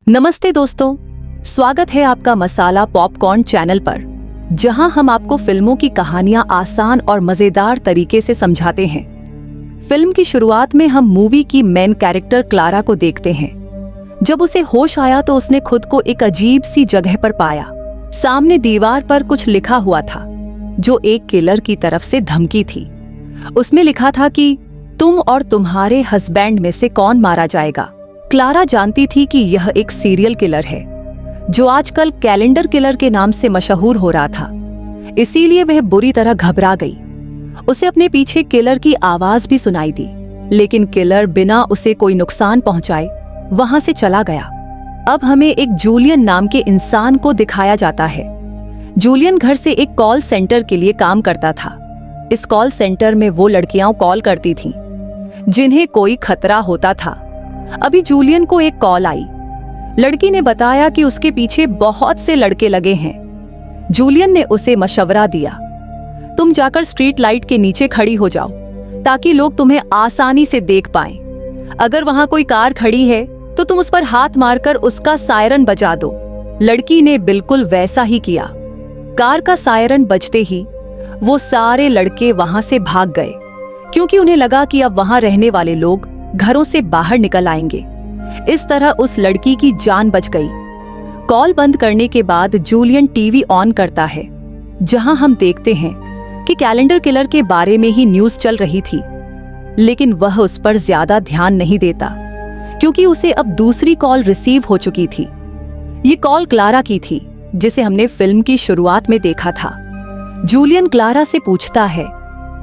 नमस्ते दोस्तों, स्वागत है आपका मसाला पॉपकॉर्न चैनल पर, जहां हम आपको फिल्मों की कहानियां आसान और मजेदार तरीके से समझाते हैं। फिल्म की शुरुआत में हम मूवी की मेन कैरेक्टर क्लारा को देखते हैं। जब उसे होश आया तो उसने खुद को एक अजीब सी जगह पर पाया। सामने दीवार पर कुछ लिखा हुआ था, जो एक किलर की तरफ से धमकी थी। उसमें लिखा था कि तुम और तुम्हारे हस्बैंड में से कौन मारा जाएगा। क्लारा जानती थी कि यह एक सीरियल किलर है, जो आजकल कैलेंडर किलर के नाम से मशहूर हो रहा था। इसीलिए वह बुरी तरह घबरा गई। उसे अपने पीछे किलर की आवाज भी सुनाई दी, लेकिन किलर बिना उसे कोई नुकसान पहुंचाए वहां से चला गया। अब हमें एक जूलियन नाम के इंसान को दिखाया जाता है। जूलियन घर से एक कॉल सेंटर के लिए काम करता था। इस कॉल सेंटर में वो लड़कियां कॉल करती थीं, जिन्हें कोई खतरा होता था। अभी जूलियन को एक कॉल आई। लड़की ने बताया कि उसके पीछे बहुत से लड़के लगे हैं। जूलियन ने उसे मशवरा दिया, तुम जाकर स्ट्रीट लाइट के नीचे खड़ी हो जाओ, ताकि लोग तुम्हें आसानी से देख पाएं। अगर वहां कोई कार खड़ी है तो तुम उस पर हाथ मारकर उसका सायरन बजा दो। लड़की ने बिल्कुल वैसा ही किया। कार का सायरन बजते ही वो सारे लड़के वहां से भाग गए, क्योंकि उन्हें लगा कि अब वहां रहने वाले लोग घरों से बाहर निकल आएंगे। इस तरह उस लड़की की जान बच गई। कॉल बंद करने के बाद जूलियन टीवी ऑन करता है, जहां हम देखते हैं कि कैलेंडर किलर के बारे में ही न्यूज़ चल रही थी। लेकिन वह उस पर ज्यादा ध्यान नहीं देता, क्योंकि उसे अब दूसरी कॉल रिसीव हो चुकी थी। ये कॉल क्लारा की थी, जिसे हमने फिल्म की शुरुआत में देखा था। जूलियन क्लारा से पूछता है,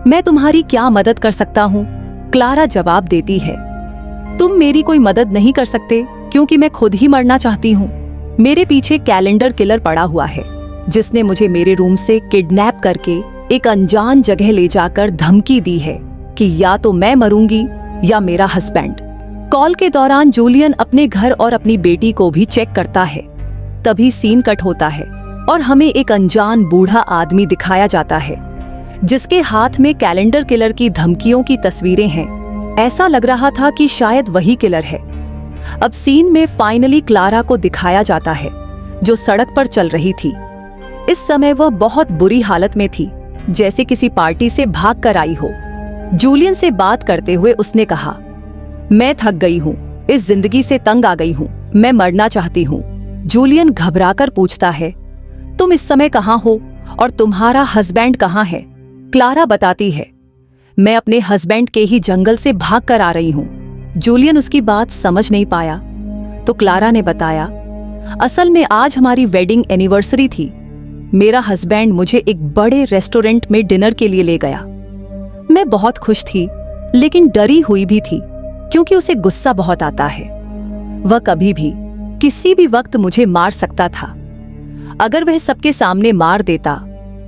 मैं तुम्हारी क्या मदद कर सकता हूँ? क्लारा जवाब देती है, तुम मेरी कोई मदद नहीं कर सकते, क्योंकि मैं खुद ही मरना चाहती हूँ। मेरे पीछे कैलेंडर किलर पड़ा हुआ है, जिसने मुझे मेरे रूम से किडनैप करके एक अनजान जगह ले जाकर धमकी दी है कि या तो मैं मरूंगी या मेरा हस्बैंड। कॉल के दौरान जूलियन अपने घर और अपनी बेटी को भी चेक करता है। तभी सीन कट होता है और हमें एक अनजान बूढ़ा आदमी दिखाया जाता है, जिसके हाथ में कैलेंडर किलर की धमकियों की तस्वीरें हैं। ऐसा लग रहा था कि शायद वही किलर है। अब सीन में फाइनली क्लारा को दिखाया जाता है, जो सड़क पर चल रही थी। इस समय वह बहुत बुरी हालत में थी, जैसे किसी पार्टी से भाग कर आई हो। जूलियन से बात करते हुए उसने कहा, मैं थक गई हूँ, इस जिंदगी से तंग आ गई हूँ, मैं मरना चाहती हूँ। जूलियन घबराकर पूछता है, तुम इस समय कहाँ हो और तुम्हारा हस्बैंड कहाँ है? क्लारा बताती है, मैं अपने हस्बैंड के ही जंगल से भाग कर आ रही हूँ। जूलियन उसकी बात समझ नहीं पाया, तो क्लारा ने बताया, असल में आज हमारी वेडिंग एनिवर्सरी थी। मेरा हस्बैंड मुझे एक बड़े रेस्टोरेंट में डिनर के लिए ले गया। मैं बहुत खुश थी, लेकिन डरी हुई भी थी, क्योंकि उसे गुस्सा बहुत आता है। वह कभी भी किसी भी वक्त मुझे मार सकता था। अगर वह सबके सामने मार देता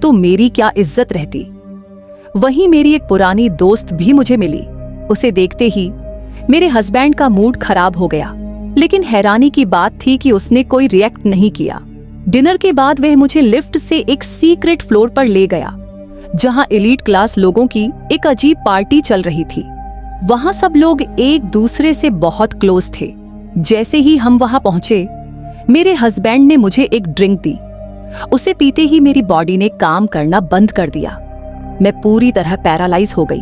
तो मेरी क्या इज्जत रहती। वहीं मेरी एक पुरानी दोस्त भी मुझे मिली। उसे देखते ही मेरे हस्बैंड का मूड खराब हो गया, लेकिन हैरानी की बात थी कि उसने कोई रिएक्ट नहीं किया। डिनर के बाद वह मुझे लिफ्ट से एक सीक्रेट फ्लोर पर ले गया, जहां एलीट क्लास लोगों की एक अजीब पार्टी चल रही थी। वहां सब लोग एक दूसरे से बहुत क्लोज थे। जैसे ही हम वहां पहुंचे, मेरे हस्बैंड ने मुझे एक ड्रिंक दी। उसे पीते ही मेरी बॉडी ने काम करना बंद कर दिया। मैं पूरी तरह पैरालाइज हो गई,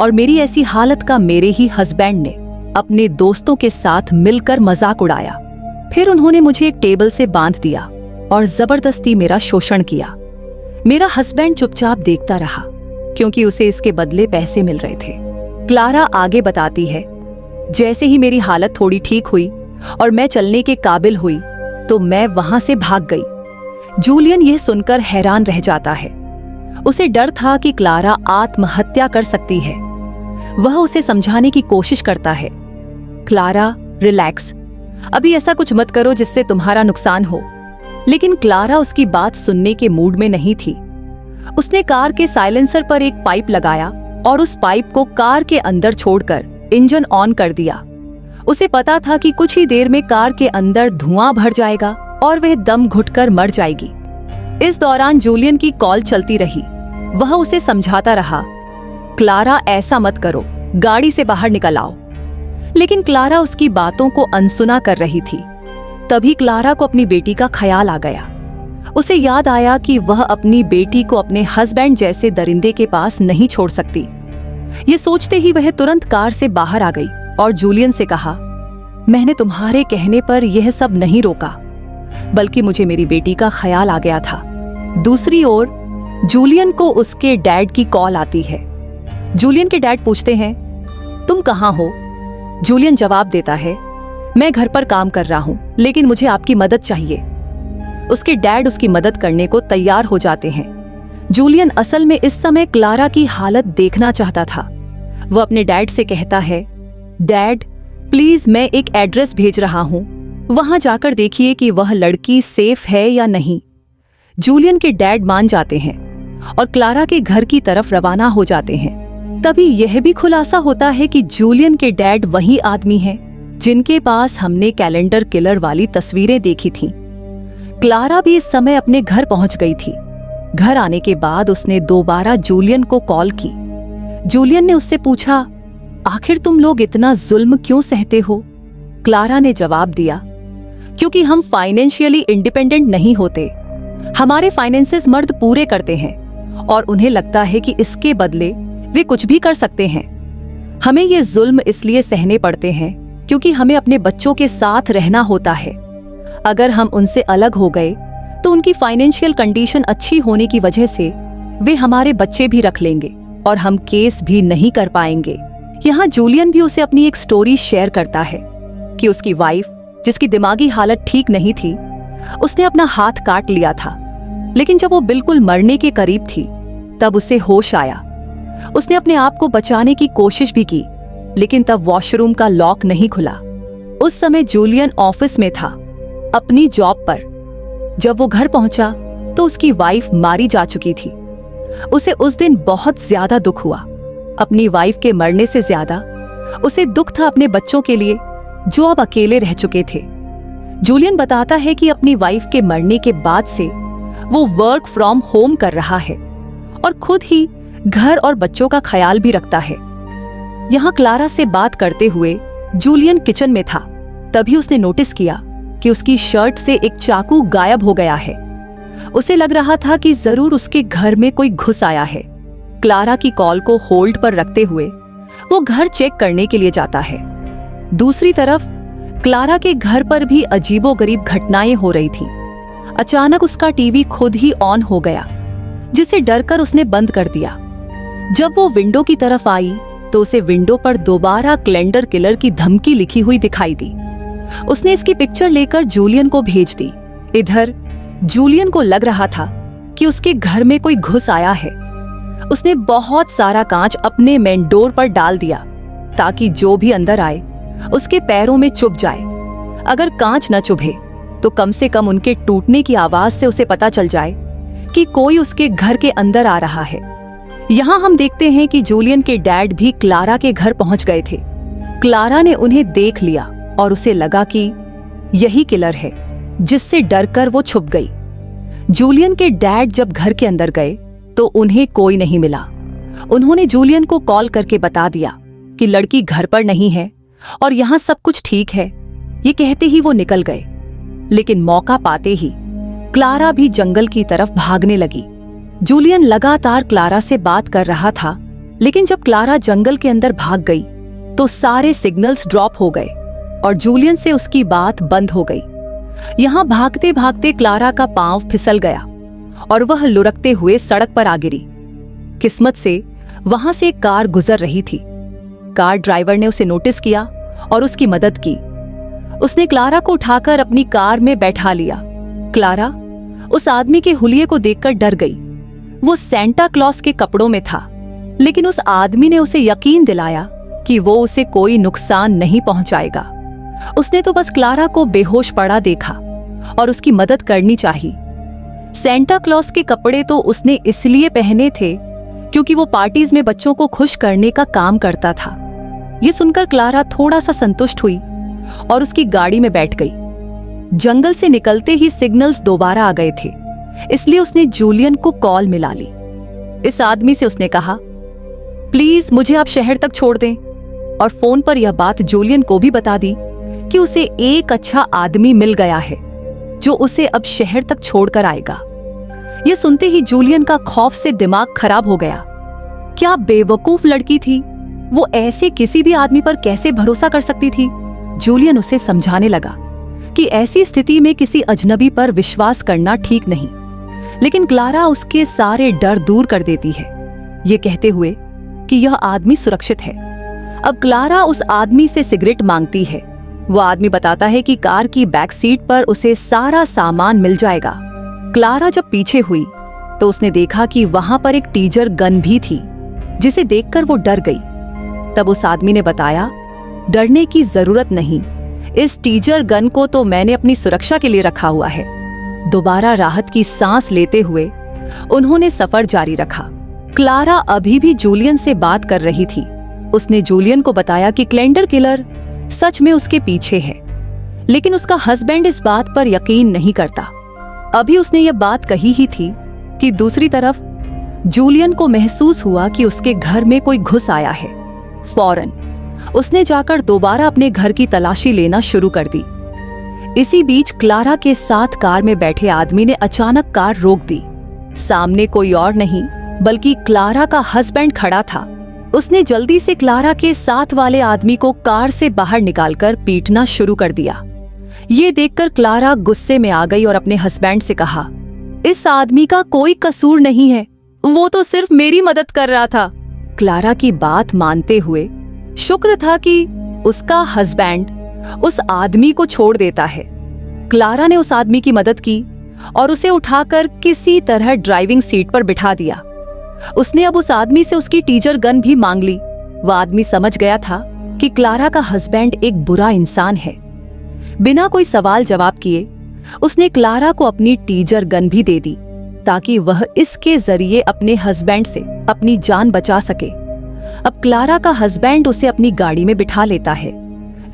और मेरी ऐसी हालत का मेरे ही हस्बैंड ने अपने दोस्तों के साथ मिलकर मजाक उड़ाया। फिर उन्होंने मुझे एक टेबल से बांध दिया और जबरदस्ती मेरा शोषण किया। मेरा हस्बैंड चुपचाप देखता रहा, क्योंकि उसे इसके बदले पैसे मिल रहे थे। क्लारा आगे बताती है, जैसे ही मेरी हालत थोड़ी ठीक हुई और मैं चलने के काबिल हुई, तो मैं वहां से भाग गई। जूलियन यह सुनकर हैरान रह जाता है। उसे डर था कि क्लारा आत्महत्या कर सकती है। वह उसे समझाने की कोशिश करता है, क्लारा रिलैक्स, अभी ऐसा कुछ मत करो जिससे तुम्हारा नुकसान हो। लेकिन क्लारा उसकी बात सुनने के मूड में नहीं थी। उसने कार के साइलेंसर पर एक पाइप लगाया और उस पाइप को कार के अंदर छोड़कर इंजन ऑन कर दिया। उसे पता था कि कुछ ही देर में कार के अंदर धुआं भर जाएगा और वह दम घुटकर मर जाएगी। इस दौरान जूलियन की कॉल चलती रही। वह उसे समझाता रहा, क्लारा ऐसा मत करो, गाड़ी से बाहर निकल आओ। लेकिन क्लारा उसकी बातों को अनसुना कर रही थी। तभी क्लारा को अपनी बेटी का ख्याल आ गया। उसे याद आया कि वह अपनी बेटी को अपने हस्बैंड जैसे दरिंदे के पास नहीं छोड़ सकती। ये सोचते ही वह तुरंत कार से बाहर आ गई और जूलियन से कहा, मैंने तुम्हारे कहने पर यह सब नहीं रोका, बल्कि मुझे मेरी बेटी का ख्याल आ गया था। दूसरी ओर जूलियन को उसके डैड की कॉल आती है। जूलियन के डैड पूछते हैं, तुम कहाँ हो? जूलियन जवाब देता है, मैं घर पर काम कर रहा हूं, लेकिन मुझे आपकी मदद चाहिए। उसके डैड उसकी मदद करने को तैयार हो जाते हैं। जूलियन असल में इस समय क्लारा की हालत देखना चाहता था। वह अपने डैड से कहता है, डैड प्लीज मैं एक एड्रेस भेज रहा हूं, वहां जाकर देखिए कि वह लड़की सेफ है या नहीं। जूलियन के डैड मान जाते हैं और क्लारा के घर की तरफ रवाना हो जाते हैं। तभी यह भी खुलासा होता है कि जूलियन के डैड वही आदमी हैं जिनके पास हमने कैलेंडर किलर वाली तस्वीरें देखी थीं। क्लारा भी इस समय अपने घर पहुंच गई थी। घर आने के बाद उसने दोबारा जूलियन को कॉल की। जूलियन ने उससे पूछा, आखिर तुम लोग इतना जुल्म क्यों सहते हो? क्लारा ने जवाब दिया, क्योंकि हम फाइनेंशियली इंडिपेंडेंट नहीं होते। हमारे फाइनेंसेस मर्द पूरे करते हैं और उन्हें लगता है कि इसके बदले वे कुछ भी कर सकते हैं। हमें ये जुल्म इसलिए सहने पड़ते हैं क्योंकि हमें अपने बच्चों के साथ रहना होता है। अगर हम उनसे अलग हो गए तो उनकी फाइनेंशियल कंडीशन अच्छी होने की वजह से वे हमारे बच्चे भी रख लेंगे और हम केस भी नहीं कर पाएंगे। यहाँ जूलियन भी उसे अपनी एक स्टोरी शेयर करता है कि उसकी वाइफ, जिसकी दिमागी हालत ठीक नहीं थी, उसने अपना हाथ काट लिया था, लेकिन जब वो बिल्कुल मरने के करीब थी तब उसे होश आया। उसने अपने आप को बचाने की कोशिश भी की, लेकिन तब वॉशरूम का लॉक नहीं खुला। उस समय जूलियन ऑफिस में था, अपनी जॉब पर। जब वो घर पहुंचा तो उसकी वाइफ मारी जा चुकी थी। उसे उस दिन बहुत ज्यादा दुख हुआ। अपनी वाइफ के मरने से ज्यादा उसे दुख था अपने बच्चों के लिए जो अब अकेले रह चुके थे। जूलियन बताता है कि अपनी वाइफ के मरने के बाद से वो वर्क फ्रॉम होम कर रहा है और खुद ही घर और बच्चों का ख्याल भी रखता है। यहाँ क्लारा से बात करते हुए जूलियन किचन में था। तभी उसने नोटिस किया कि उसकी शर्ट से एक चाकू गायब हो गया है। उसे लग रहा था कि जरूर उसके घर में कोई घुस आया है। क्लारा की कॉल को होल्ड पर रखते हुए वो घर चेक करने के लिए जाता है। दूसरी तरफ क्लारा के घर पर भी अजीबोगरीब घटनाएं हो रही थीं। अचानक उसका टीवी खुद ही ऑन हो गया, जिसे डरकर उसने बंद कर दिया। जब वो विंडो की तरफ आई तो उसे विंडो पर दोबारा कैलेंडर किलर की धमकी लिखी हुई दिखाई दी। उसने इसकी पिक्चर लेकर जूलियन को भेज दी। इधर जूलियन को लग रहा था कि उसके घर में कोई घुस आया है। उसने बहुत सारा कांच अपने मेन डोर पर डाल दिया ताकि जो भी अंदर आए उसके पैरों में चुभ जाए। अगर कांच न चुभे तो कम से कम उनके टूटने की आवाज से उसे पता चल जाए कि कोई उसके घर के अंदर आ रहा है। यहाँ हम देखते हैं कि जूलियन के डैड भी क्लारा के घर पहुंच गए थे। क्लारा ने उन्हें देख लिया और उसे लगा कि यही किलर है, जिससे डरकर वो छुप गई। जूलियन के डैड जब घर के अंदर गए तो उन्हें कोई नहीं मिला। उन्होंने जूलियन को कॉल करके बता दिया कि लड़की घर पर नहीं है और यहाँ सब कुछ ठीक है। ये कहते ही वो निकल गए, लेकिन मौका पाते ही क्लारा भी जंगल की तरफ भागने लगी। जूलियन लगातार क्लारा से बात कर रहा था, लेकिन जब क्लारा जंगल के अंदर भाग गई तो सारे सिग्नल्स ड्रॉप हो गए और जूलियन से उसकी बात बंद हो गई। यहाँ भागते भागते क्लारा का पांव फिसल गया और वह लुढ़कते हुए सड़क पर आ गिरी। किस्मत से वहां से एक कार गुजर रही थी। कार ड्राइवर ने उसे नोटिस किया और उसकी मदद की। उसने क्लारा को उठाकर अपनी कार में बैठा लिया। क्लारा उस आदमी के हुलिये को देखकर डर गई। वो सेंटा क्लॉस के कपड़ों में था, लेकिन उस आदमी ने उसे यकीन दिलाया कि वो उसे कोई नुकसान नहीं पहुंचाएगा। उसने तो बस क्लारा को बेहोश पड़ा देखा और उसकी मदद करनी चाहिए। सेंटा क्लॉस के कपड़े तो उसने इसलिए पहने थे क्योंकि वो पार्टीज में बच्चों को खुश करने का काम करता था। ये सुनकर क्लारा थोड़ा सा संतुष्ट हुई और उसकी गाड़ी में बैठ गई। जंगल से निकलते ही सिग्नल्स दोबारा आ गए थे, इसलिए उसने जूलियन को कॉल मिला ली। इस आदमी से उसने कहा, प्लीज मुझे आप शहर तक छोड़ दें, और फोन पर यह बात जूलियन को भी बता दी कि उसे एक अच्छा आदमी मिल गया है जो उसे अब शहर तक छोड़कर आएगा। यह सुनते ही जूलियन का खौफ से दिमाग खराब हो गया। क्या बेवकूफ लड़की थी, वो ऐसे किसी भी आदमी पर कैसे भरोसा कर सकती थी। जूलियन उसे समझाने लगा कि ऐसी स्थिति में किसी अजनबी पर विश्वास करना ठीक नहीं, लेकिन क्लारा उसके सारे डर दूर कर देती है, ये कहते हुए कि यह आदमी सुरक्षित है। अब क्लारा उस आदमी से सिगरेट मांगती है। वो आदमी बताता है कि कार की बैक सीट पर उसे सारा सामान मिल जाएगा। क्लारा जब पीछे हुई तो उसने देखा कि वहां पर एक टीजर गन भी थी, जिसे देखकर वो डर गई। तब उस आदमी ने बताया, डरने की जरूरत नहीं, इस टीजर गन को तो मैंने अपनी सुरक्षा के लिए रखा हुआ है। दोबारा राहत की सांस लेते हुए उन्होंने सफर जारी रखा। क्लारा अभी भी जूलियन से बात कर रही थी। उसने जूलियन को बताया कि क्लेंडर किलर सच में उसके पीछे है, लेकिन उसका हस्बैंड इस बात पर यकीन नहीं करता। अभी उसने यह बात कही ही थी कि दूसरी तरफ जूलियन को महसूस हुआ कि उसके घर में कोई घुस आया है। फौरन उसने जाकर दोबारा अपने घर की तलाशी लेना शुरू कर दी। इसी बीच क्लारा के साथ कार में बैठे आदमी ने अचानक कार रोक दी। सामने कोई और नहीं बल्कि क्लारा का हस्बैंड खड़ा था। उसने जल्दी से क्लारा के साथ वाले आदमी को कार से बाहर निकालकर पीटना शुरू कर दिया। ये देखकर क्लारा गुस्से में आ गई और अपने हस्बैंड से कहा, इस आदमी का कोई कसूर नहीं है, वो तो सिर्फ मेरी मदद कर रहा था। क्लारा की बात मानते हुए शुक्र था कि उसका हस्बैंड उस आदमी को छोड़ देता है। क्लारा ने उस आदमी की मदद की और उसे उठाकर किसी तरह ड्राइविंग सीट पर बिठा दिया। उसने अब उस आदमी से उसकी टीजर गन भी मांग ली। वह आदमी समझ गया था कि क्लारा का हस्बैंड एक बुरा इंसान है। बिना कोई सवाल जवाब किए उसने क्लारा को अपनी टीजर गन भी दे दी, ताकि वह इसके जरिए अपने हस्बैंड से अपनी जान बचा सके। अब क्लारा का हस्बैंड उसे अपनी गाड़ी में बिठा लेता है।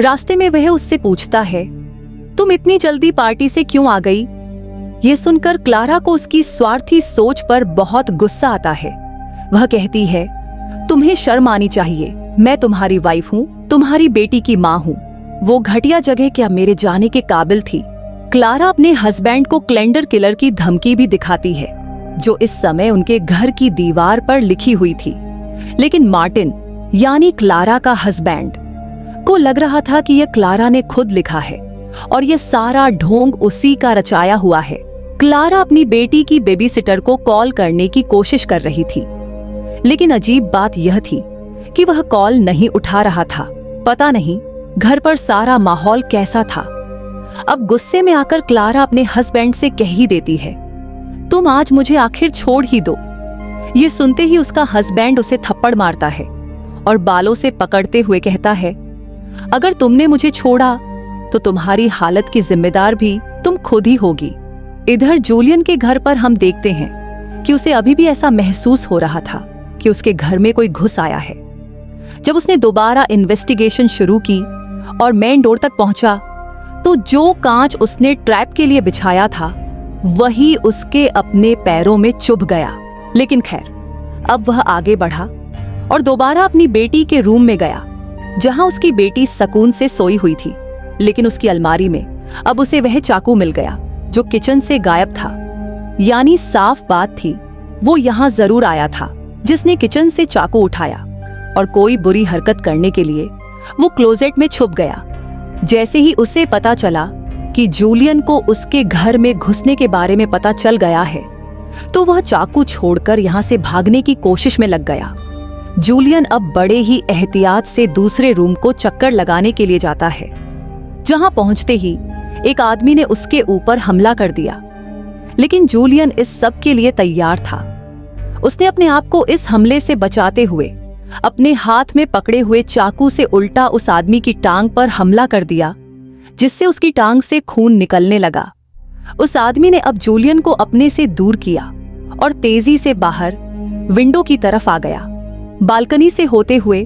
रास्ते में वह उससे पूछता है, तुम इतनी जल्दी पार्टी से क्यों आ गई? ये सुनकर क्लारा को उसकी स्वार्थी सोच पर बहुत गुस्सा आता है। वह कहती है, तुम्हें शर्म आनी चाहिए, मैं तुम्हारी वाइफ हूँ, तुम्हारी बेटी की माँ हूँ। वो घटिया जगह क्या मेरे जाने के काबिल थी? क्लारा अपने हस्बैंड को क्लेंडर किलर की धमकी भी दिखाती है, जो इस समय उनके घर की दीवार पर लिखी हुई थी। लेकिन मार्टिन यानी क्लारा का हस्बैंड को लग रहा था कि यह क्लारा ने खुद लिखा है और यह सारा ढोंग उसी का रचाया हुआ है। क्लारा अपनी बेटी की बेबीसिटर को कॉल करने की कोशिश कर रही थी, लेकिन अजीब बात यह थी कि वह कॉल नहीं उठा रहा था। पता नहीं घर पर सारा माहौल कैसा था। अब गुस्से में आकर क्लारा अपने हस्बैंड से कह ही देती है, तुम आज मुझे आखिर छोड़ ही दो। ये सुनते ही उसका हस्बैंड उसे थप्पड़ मारता है और बालों से पकड़ते हुए कहता है, अगर तुमने मुझे छोड़ा तो तुम्हारी हालत की जिम्मेदार भी तुम खुद ही होगी। इधर जूलियन के घर पर हम देखते हैं कि उसे अभी भी ऐसा महसूस हो रहा था कि उसके घर में कोई घुस आया है। जब उसने दोबारा इन्वेस्टिगेशन शुरू की और मेन डोर तक पहुंचा, तो जो कांच उसने ट्रैप के लिए बिछाया था वही उसके अपने पैरों में चुभ गया। लेकिन खैर, अब वह आगे बढ़ा और दोबारा अपनी बेटी के रूम में गया, जहां उसकी बेटी सुकून से सोई हुई थी। लेकिन उसकी अलमारी में अब उसे वह चाकू मिल गया जो किचन से गायब था। यानी साफ बात थी, वो यहां जरूर आया था जिसने किचन से चाकू उठाया और कोई बुरी हरकत करने के लिए वो क्लोजेट में छुप गया। जैसे ही उसे पता चला कि जूलियन को उसके घर में घुसने के बारे में पता चल गया है, तो वह चाकू छोड़कर यहां से भागने की कोशिश में लग गया। जूलियन अब बड़े ही एहतियात से दूसरे रूम को चक्कर लगाने के लिए जाता है, जहां पहुंचते ही एक आदमी ने उसके ऊपर हमला कर दिया। लेकिन जूलियन इस सब के लिए तैयार था। उसने अपने आप को इस हमले से बचाते हुए अपने हाथ में पकड़े हुए चाकू से उल्टा उस आदमी की टांग पर हमला कर दिया, जिससे उसकी टांग से खून निकलने लगा। उस आदमी ने अब जूलियन को अपने से दूर किया और तेजी से बाहर विंडो की तरफ आ गया। बालकनी से होते हुए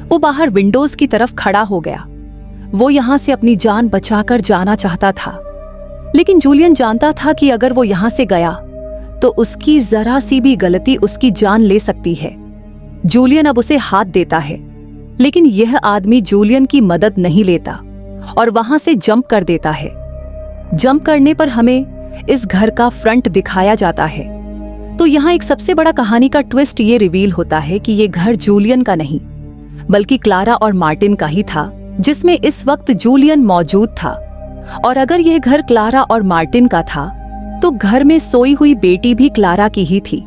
वो बाहर विंडोज की तरफ खड़ा हो गया। वो यहां से अपनी जान बचाकर जाना चाहता था, लेकिन जूलियन जानता था कि अगर वो यहां से गया तो उसकी जरा सी भी गलती उसकी जान ले सकती है। जूलियन अब उसे हाथ देता है, लेकिन यह आदमी जूलियन की मदद नहीं लेता और वहां से जंप कर देता है। जंप करने पर हमें इस घर का फ्रंट दिखाया जाता है। तो यहाँ एक सबसे बड़ा कहानी का ट्विस्ट ये रिवील होता है कि ये घर जूलियन का नहीं बल्कि क्लारा और मार्टिन का ही था, जिसमें इस वक्त जूलियन मौजूद था। और अगर यह घर क्लारा और मार्टिन का था तो घर में सोई हुई बेटी भी क्लारा की ही थी।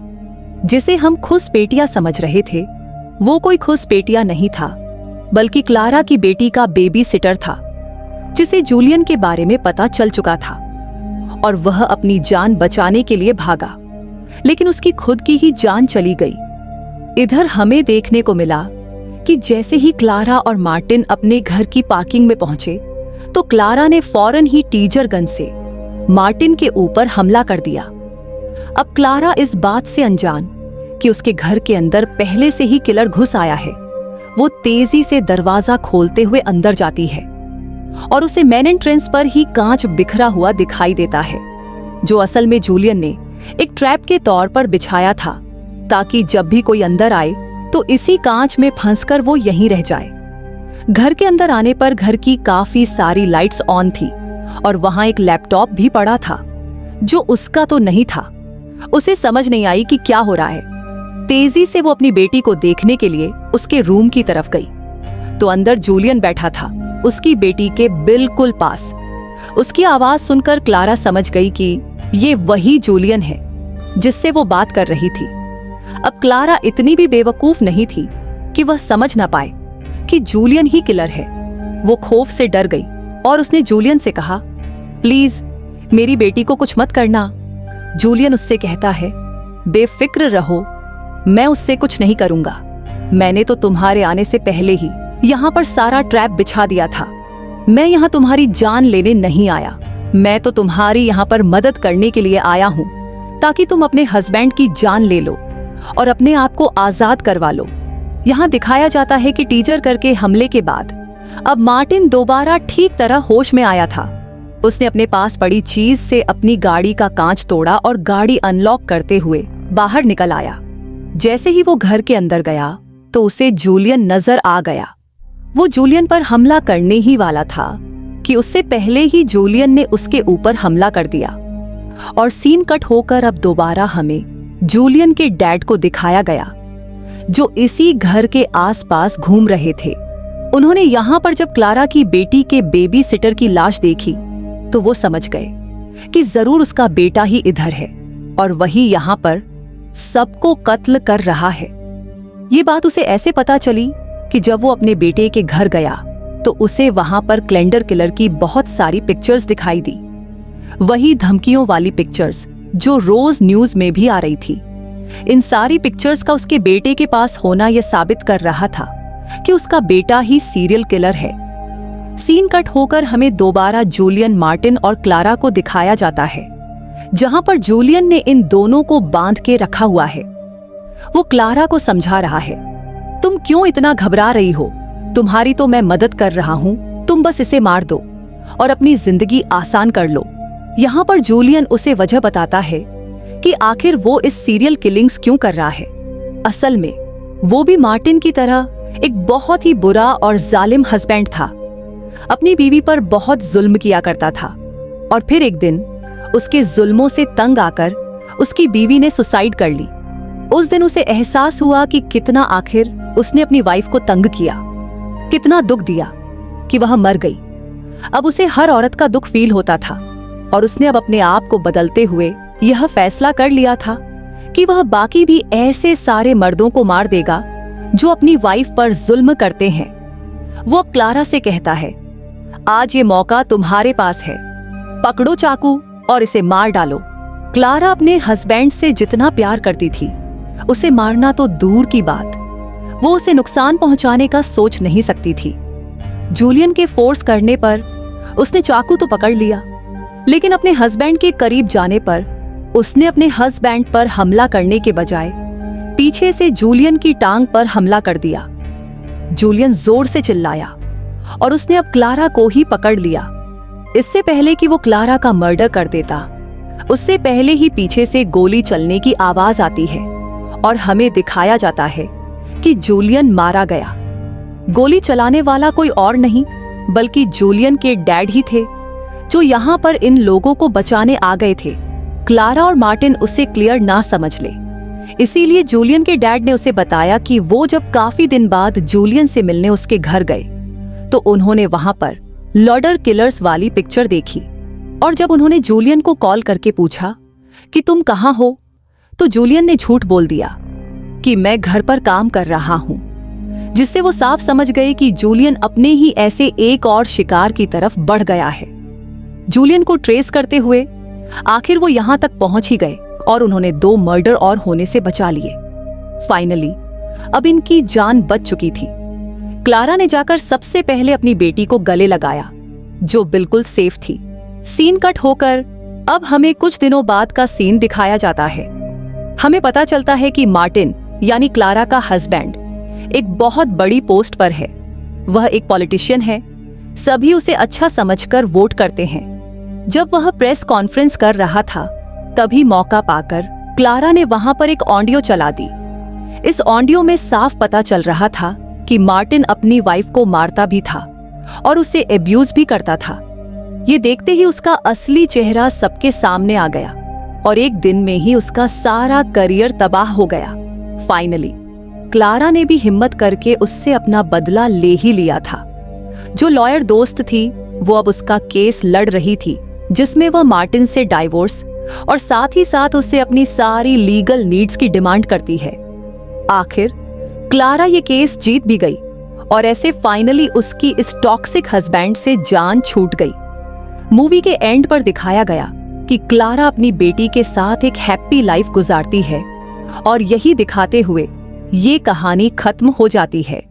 जिसे हम घुसपैठिया समझ रहे थे वो कोई घुसपैठिया नहीं था बल्कि क्लारा की बेटी का बेबी सिटर था, जिसे जूलियन के बारे में पता चल चुका था और वह अपनी जान बचाने के लिए भागा, लेकिन उसकी खुद की ही जान चली गई। इधर हमें देखने को मिला कि जैसे ही क्लारा और मार्टिन अपने घर की पार्किंग में पहुंचे तो क्लारा ने फौरन ही टीजर गन से मार्टिन के ऊपर हमला कर दिया। अब क्लारा इस बात से अनजान कि उसके घर के अंदर पहले से ही किलर घुस आया है, वो तेजी से दरवाजा खोलते हुए अंदर जाती है और उसे मेन एंट्रेंस पर ही कांच बिखरा हुआ दिखाई देता है, जो असल में जूलियन ने एक ट्रैप के तौर पर बिछाया था ताकि जब भी कोई अंदर आए तो इसी कांच में फंसकर वो यहीं रह जाए। घर के अंदर आने पर घर की काफी सारी लाइट्स ऑन थी और वहां एक लैपटॉप भी पड़ा था जो उसका तो नहीं था। उसे समझ नहीं आई कि क्या हो रहा है। तेजी से वो अपनी बेटी को देखने के लिए उसके रूम की तरफ गई तो अंदर जूलियन बैठा था, उसकी बेटी के बिल्कुल पास। उसकी आवाज सुनकर क्लारा समझ गई कि ये वही जूलियन है जिससे वो बात कर रही थी। अब क्लारा इतनी भी बेवकूफ नहीं थी कि वह समझ ना पाए कि जूलियन ही किलर है। वो खौफ से डर गई और उसने जूलियन से कहा, प्लीज मेरी बेटी को कुछ मत करना। जूलियन उससे कहता है, बेफिक्र रहो, मैं उससे कुछ नहीं करूंगा। मैंने तो तुम्हारे आने से पहले ही यहाँ पर सारा ट्रैप बिछा दिया था। मैं यहाँ तुम्हारी जान लेने नहीं आया, मैं तो तुम्हारी यहाँ पर मदद करने के लिए आया हूँ ताकि तुम अपने हस्बैंड की जान ले लो और अपने आप को आजाद करवा लो। यहाँ दिखाया जाता है कि टीजर करके हमले के बाद अब मार्टिन दोबारा ठीक तरह होश में आया था। उसने अपने पास पड़ी चीज से अपनी गाड़ी का कांच तोड़ा और गाड़ी अनलॉक करते हुए बाहर निकल आया। जैसे ही वो घर के अंदर गया तो उसे जूलियन नजर आ गया। वो जूलियन पर हमला करने ही वाला था कि उससे पहले ही जूलियन ने उसके ऊपर हमला कर दिया। और सीन कट होकर अब दोबारा हमें जूलियन के डैड को दिखाया गया जो इसी घर के आसपास घूम रहे थे। उन्होंने यहाँ पर जब क्लारा की बेटी के बेबी सिटर की लाश देखी तो वो समझ गए कि जरूर उसका बेटा ही इधर है और वही यहाँ पर सबको कत्ल कर रहा है। ये बात उसे ऐसे पता चली कि जब वो अपने बेटे के घर गया तो उसे वहां पर कैलेंडर किलर की बहुत सारी पिक्चर्स दिखाई दी, वही धमकियों वाली पिक्चर्स जो रोज न्यूज में भी आ रही थी। इन सारी पिक्चर्स का उसके बेटे के पास होना यह साबित कर रहा था कि उसका बेटा ही सीरियल किलर है। सीन कट होकर हमें दोबारा जूलियन, मार्टिन और क्लारा को दिखाया जाता है, जहां पर जूलियन ने इन दोनों को बांध के रखा हुआ है। वो क्लारा को समझा रहा है, तुम क्यों इतना घबरा रही हो, तुम्हारी तो मैं मदद कर रहा हूं, तुम बस इसे मार दो और अपनी जिंदगी आसान कर लो। यहाँ पर जूलियन उसे वजह बताता है कि आखिर वो इस सीरियल किलिंग्स क्यों कर रहा है। असल में वो भी मार्टिन की तरह एक बहुत ही बुरा और जालिम हस्बैंड था, अपनी बीवी पर बहुत जुल्म किया करता था। और फिर एक दिन उसके जुल्मों से तंग आकर उसकी बीवी ने सुसाइड कर ली। उस दिन उसे एहसास हुआ कि कितना आखिर उसने अपनी वाइफ को तंग किया, कितना दुख दिया कि वह मर गई। अब उसे हर औरत का दुख फील होता था और उसने अब अपने आप को बदलते हुए यह फैसला कर लिया था कि वह बाकी भी ऐसे सारे मर्दों को मार देगा जो अपनी वाइफ पर जुल्म करते हैं। वो अब क्लारा से कहता है, आज ये मौका तुम्हारे पास है, पकड़ो चाकू और इसे मार डालो। क्लारा अपने हस्बैंड से जितना प्यार करती थी उसे मारना तो दूर की बात, वो उसे नुकसान पहुंचाने का सोच नहीं सकती थी। जूलियन के फोर्स करने पर उसने चाकू तो पकड़ लिया, लेकिन अपने हस्बैंड के करीब जाने पर उसने अपने हस्बैंड पर हमला करने के बजाय पीछे से जूलियन की टांग पर हमला कर दिया। जूलियन जोर से चिल्लाया और उसने अब क्लारा को ही पकड़ लिया। इससे पहले कि वो क्लारा का मर्डर कर देता, उससे पहले ही पीछे से गोली चलने की आवाज आती है और हमें दिखाया जाता है कि जूलियन मारा गया। गोली चलाने वाला कोई और नहीं बल्कि जूलियन के डैड ही थे, जो यहाँ पर इन लोगों को बचाने आ गए थे। क्लारा और मार्टिन उसे क्लियर ना समझ ले, इसीलिए जूलियन के डैड ने उसे बताया कि वो जब काफी दिन बाद जूलियन से मिलने उसके घर गए तो उन्होंने वहां पर लॉर्डर किलर्स वाली पिक्चर देखी। और जब उन्होंने जूलियन को कॉल करके पूछा कि तुम कहाँ हो, तो जूलियन ने झूठ बोल दिया कि मैं घर पर काम कर रहा हूं, जिससे वो साफ समझ गए कि जूलियन अपने ही ऐसे एक और शिकार की तरफ बढ़ गया है। जूलियन को ट्रेस करते हुए आखिर वो यहां तक पहुंच ही गए और उन्होंने 2 मर्डर और होने से बचा लिए। फाइनली अब इनकी जान बच चुकी थी। क्लारा ने जाकर सबसे पहले अपनी बेटी को गले लगाया, जो बिल्कुल सेफ थी। सीन कट होकर अब हमें कुछ दिनों बाद का सीन दिखाया जाता है। हमें पता चलता है कि मार्टिन यानी क्लारा का हस्बैंड एक बहुत बड़ी पोस्ट पर है। वह एक पॉलिटिशियन है, सभी उसे अच्छा समझकर वोट करते हैं। जब वह प्रेस कॉन्फ्रेंस कर रहा था तभी मौका पाकर क्लारा ने वहां पर एक ऑडियो चला दी। इस ऑडियो में साफ पता चल रहा था कि मार्टिन अपनी वाइफ को मारता भी था और उसे एब्यूज भी करता था। ये देखते ही उसका असली चेहरा सबके सामने आ गया और एक दिन में ही उसका सारा करियर तबाह हो गया। फाइनली क्लारा ने भी हिम्मत करके उससे अपना बदला ले ही लिया था। जो लॉयर दोस्त थी वो अब उसका केस लड़ रही थी, जिसमें वह मार्टिन से डाइवोर्स और साथ ही साथ उससे अपनी सारी लीगल नीड्स की डिमांड करती है। आखिर क्लारा ये केस जीत भी गई और ऐसे फाइनली उसकी इस टॉक्सिक हस्बैंड से जान छूट गई। मूवी के एंड पर दिखाया गया कि क्लारा अपनी बेटी के साथ एक हैप्पी लाइफ गुजारती है और यही दिखाते हुए ये कहानी खत्म हो जाती है।